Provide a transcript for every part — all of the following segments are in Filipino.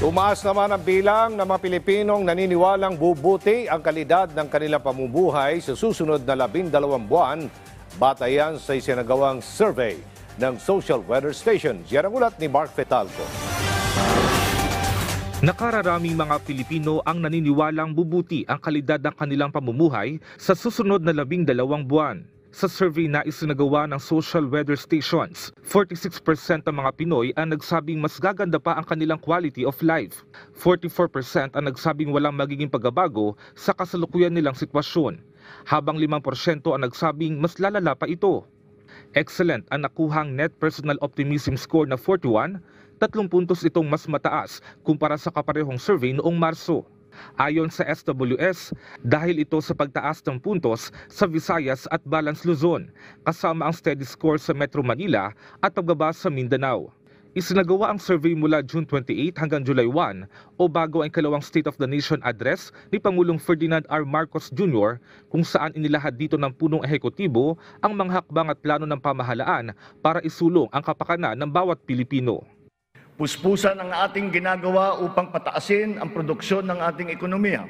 Tumaas naman ang bilang ng mga Pilipinong naniniwalang bubuti ang kalidad ng kanilang pamumuhay sa susunod na 12 buwan, batayan sa isinagawang survey ng Social Weather Station. Yan ang ulat ni Mark Fetalco. Nakararaming mga Pilipino ang naniniwalang bubuti ang kalidad ng kanilang pamumuhay sa susunod na 12 buwan. Sa survey na isinagawa ng Social Weather Stations, 46% ng mga Pinoy ang nagsabing mas gaganda pa ang kanilang quality of life. 44% ang nagsabing walang magiging pagbabago sa kasalukuyan nilang sitwasyon, habang 5% ang nagsabing mas lalala pa ito. Excellent ang nakuhang Net Personal Optimism Score na 41, 3 puntos itong mas mataas kumpara sa kaparehong survey noong Marso. Ayon sa SWS, dahil ito sa pagtaas ng puntos sa Visayas at Balance Luzon, kasama ang steady score sa Metro Manila at pagbaba sa Mindanao. Isinagawa ang survey mula June 28 hanggang July 1 o bago ang ikalawang State of the Nation address ni Pangulong Ferdinand R. Marcos Jr. kung saan inilahad dito ng punong ehekutibo ang mga hakbang at plano ng pamahalaan para isulong ang kapakanan ng bawat Pilipino. Puspusan ang ating ginagawa upang pataasin ang produksyon ng ating ekonomiya.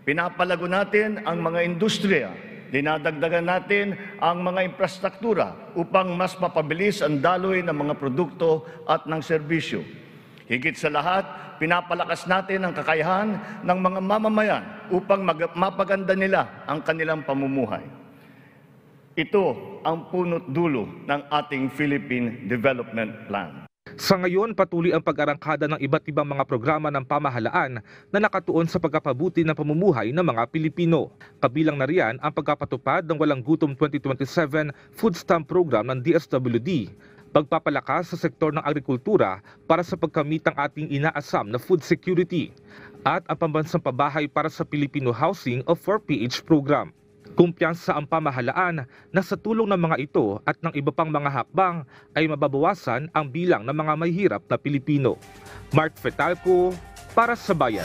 Pinapalago natin ang mga industriya. Dinadagdagan natin ang mga infrastruktura upang mas mapabilis ang daloy ng mga produkto at ng serbisyo. Higit sa lahat, pinapalakas natin ang kakayahan ng mga mamamayan upang mapaganda nila ang kanilang pamumuhay. Ito ang punot dulo ng ating Philippine Development Plan. Sa ngayon, patuloy ang pag-arangkada ng iba't ibang mga programa ng pamahalaan na nakatuon sa pagpapabuti ng pamumuhay ng mga Pilipino. Kabilang na riyan ang pagpapatupad ng Walang Gutom 2027 Food Stamp Program ng DSWD, pagpapalakas sa sektor ng agrikultura para sa pagkamit ng ating inaasam na food security, at ang pambansang pabahay para sa Filipino Housing o 4PH program. Kumpiyansa ang pamahalaan na sa tulong ng mga ito at ng iba pang mga hakbang ay mababawasan ang bilang ng mga mahihirap na Pilipino. Mark Fetalco para sa Bayan.